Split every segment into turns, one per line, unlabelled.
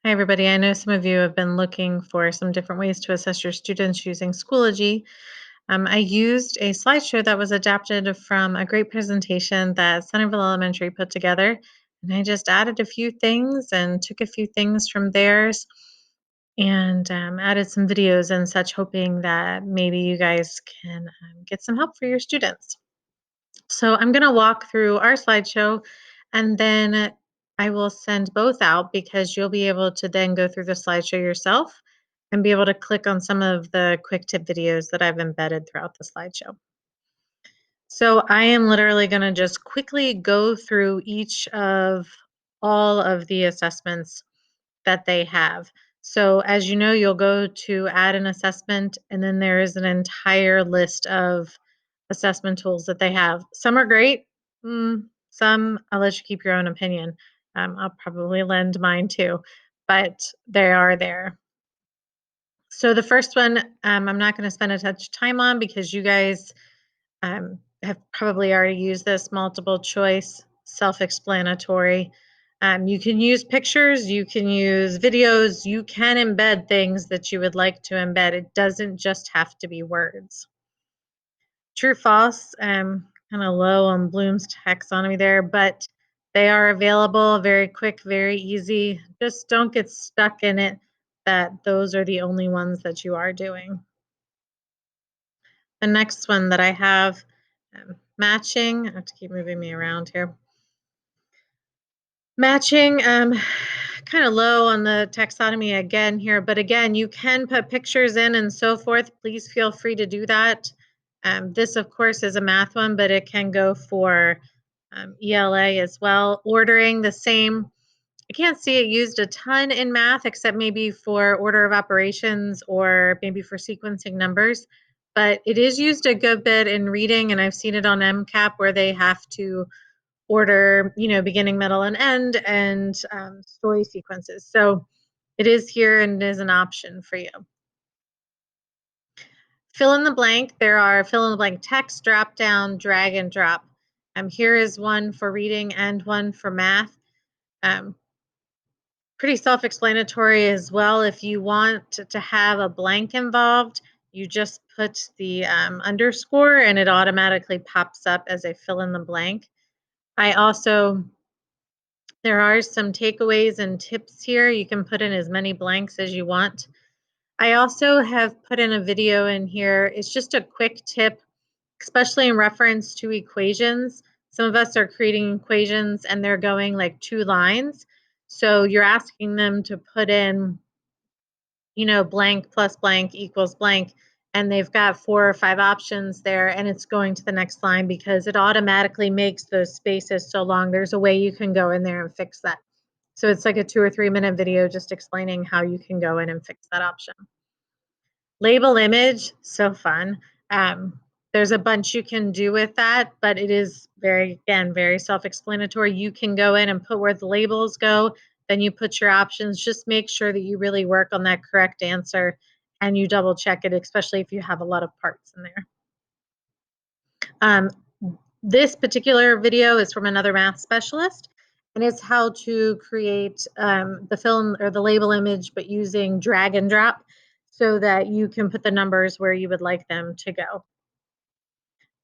Hi, everybody. I know some of you have been looking for some different ways to assess your students using Schoology. I used a slideshow that was adapted from a great presentation that Centerville Elementary put together. And I just added a few things and took a few things from theirs and added some videos and such, hoping that maybe you guys can get some help for your students. So I'm going to walk through our slideshow and then I will send both out because you'll be able to then go through the slideshow yourself and be able to click on some of the quick tip videos that I've embedded throughout the slideshow. So I am literally going to just quickly go through each of all of the assessments that they have. So as you know, you'll go to add an assessment, and then there is an entire list of assessment tools that they have. Some are great. Some I'll let you keep your own opinion. I'll probably lend mine too, but they are there. So the first one, I'm not going to spend a touch time on because you guys have probably already used this. Multiple choice, self-explanatory. You can use pictures, you can use videos, you can embed things that you would like to embed. It doesn't just have to be words. True, false, kind of low on Bloom's taxonomy there, but they are available, very quick, very easy. Just don't get stuck in it that those are the only ones that you are doing. The next one that I have, matching. I have to keep moving me around here. Matching, kind of low on the taxonomy again here, but again, you can put pictures in and so forth. Please feel free to do that. This, of course, is a math one, but it can go for ELA as well. Ordering the same. I can't see it used a ton in math, except maybe for order of operations or maybe for sequencing numbers. But it is used a good bit in reading, and I've seen it on MCAP where they have to order, beginning, middle, and end, and story sequences. So it is here and it is an option for you. Fill in the blank. There are fill in the blank text, drop down, drag and drop. Here is one for reading and one for math. Pretty self-explanatory as well. If you want to have a blank involved, you just put the underscore and it automatically pops up as a fill in the blank. There are some takeaways and tips here. You can put in as many blanks as you want. I also have put in a video in here. It's just a quick tip, especially in reference to equations. Some of us are creating equations and they're going like 2 lines. So you're asking them to put in, blank plus blank equals blank. And they've got 4 or 5 options there, and it's going to the next line because it automatically makes those spaces so long. There's a way you can go in there and fix that. So it's like a 2 or 3 minute video just explaining how you can go in and fix that option. Label image, so fun. There's a bunch you can do with that, but it is very self-explanatory. You can go in and put where the labels go, then you put your options. Just make sure that you really work on that correct answer and you double check it, especially if you have a lot of parts in there. This particular video is from another math specialist, and it's how to create the film or the label image, but using drag and drop so that you can put the numbers where you would like them to go.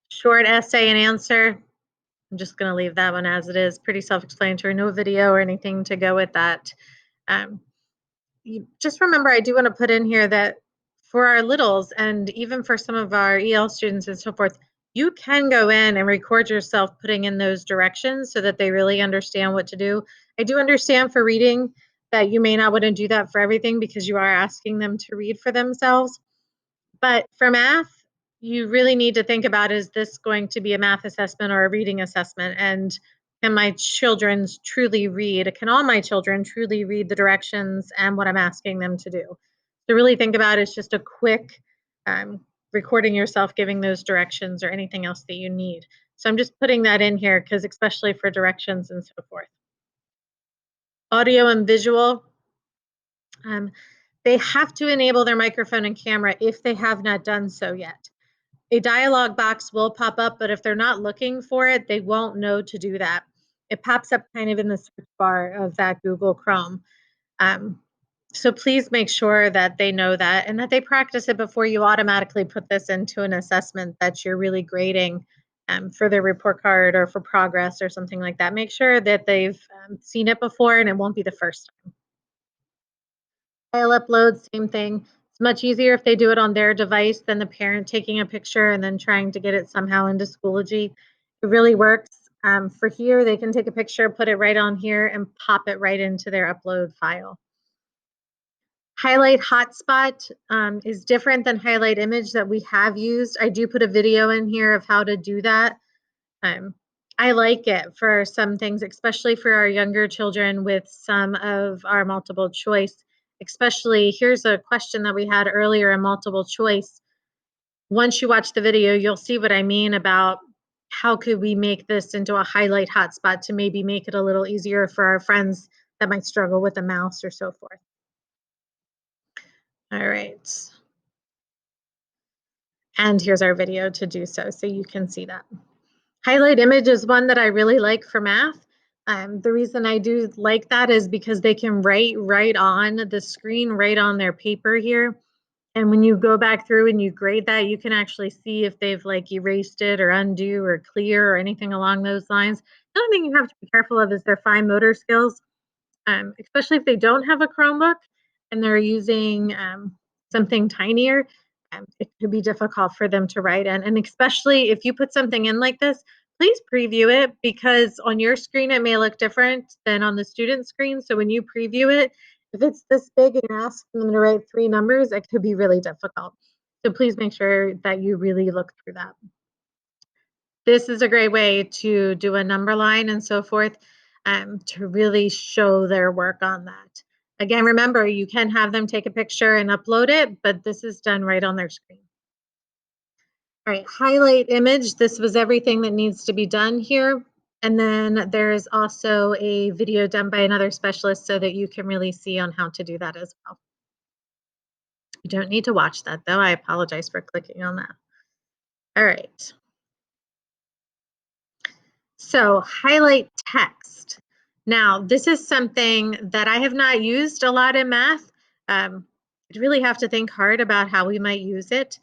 Short essay and answer. I'm just going to leave that one as it is. Pretty self-explanatory, no video or anything to go with that. You just remember, I do want to put in here that for our littles and even for some of our EL students and so forth, you can go in and record yourself putting in those directions so that they really understand what to do. I do understand for reading that you may not want to do that for everything because you are asking them to read for themselves. But for math, you really need to think about, is this going to be a math assessment or a reading assessment? And can my children truly read? Can all my children truly read the directions and what I'm asking them to do? To really think about is just a quick recording yourself giving those directions or anything else that you need. So I'm just putting that in here because especially for directions and so forth. Audio and visual. They have to enable their microphone and camera if they have not done so yet. A dialog box will pop up, but if they're not looking for it, they won't know to do that. It pops up kind of in the search bar of that Google Chrome. So please make sure that they know that and that they practice it before you automatically put this into an assessment that you're really grading for their report card or for progress or something like that. Make sure that they've seen it before and it won't be the first time. File upload, same thing. It's much easier if they do it on their device than the parent taking a picture and then trying to get it somehow into Schoology. It really works. For here, they can take a picture, put it right on here, and pop it right into their upload file. Highlight hotspot is different than highlight image that we have used. I do put a video in here of how to do that. Um, I like it for some things, especially for our younger children with some of our multiple choice. Especially, here's a question that we had earlier in multiple choice. Once you watch the video, you'll see what I mean about how could we make this into a highlight hotspot to maybe make it a little easier for our friends that might struggle with a mouse or so forth. All right. And here's our video to do so, so you can see that. Highlight image is one that I really like for math. The reason I do like that is because they can write right on the screen, right on their paper here. And when you go back through and you grade that, you can actually see if they've like erased it or undo or clear or anything along those lines. The only thing you have to be careful of is their fine motor skills, especially if they don't have a Chromebook and they're using something tinier. It could be difficult for them to write in. And especially if you put something in like this, please preview it because on your screen it may look different than on the student screen. So when you preview it, if it's this big and you're asking them to write 3 numbers, it could be really difficult. So please make sure that you really look through that. This is a great way to do a number line and so forth to really show their work on that. Again, remember, you can have them take a picture and upload it, but this is done right on their screen. All right, highlight image. This was everything that needs to be done here. And then there is also a video done by another specialist so that you can really see on how to do that as well. You don't need to watch that though. I apologize for clicking on that. All right. So highlight text. Now, this is something that I have not used a lot in math. I'd really have to think hard about how we might use it,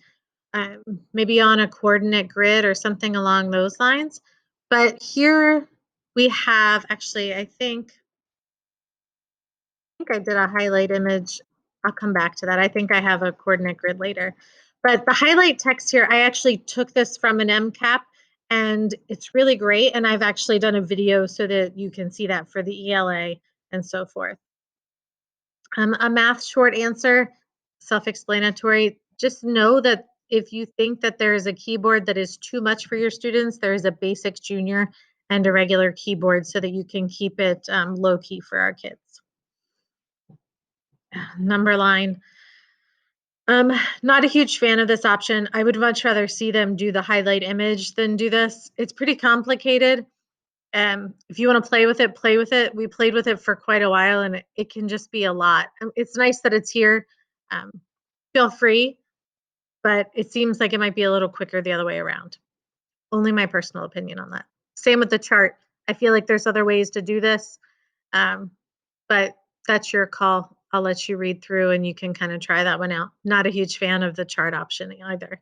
um, maybe on a coordinate grid or something along those lines. But here we have, actually, I did a highlight image. I'll come back to that. I think I have a coordinate grid later. But the highlight text here, I actually took this from an MCAP and it's really great. And I've actually done a video so that you can see that for the ELA and so forth. A math short answer, self-explanatory. Just know that if you think that there is a keyboard that is too much for your students, there is a basic junior and a regular keyboard so that you can keep it low key for our kids. Number line. Not a huge fan of this option. I would much rather see them do the highlight image than do this. It's pretty complicated. If you want to play with it, play with it. We played with it for quite a while and it can just be a lot. It's nice that it's here. Um, feel free, but it seems like it might be a little quicker the other way around. Only my personal opinion on that. Same with the chart. I feel like there's other ways to do this, but that's your call. I'll let you read through and you can kind of try that one out. Not a huge fan of the chart option either.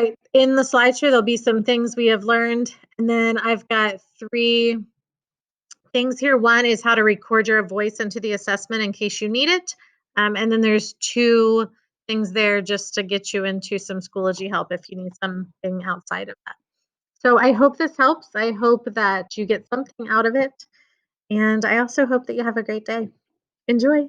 Right. In the slideshow, there'll be some things we have learned. And then I've got 3 things here. One is how to record your voice into the assessment in case you need it. And then there's 2 things there just to get you into some Schoology help if you need something outside of that. So I hope this helps. I hope that you get something out of it. And I also hope that you have a great day. Enjoy.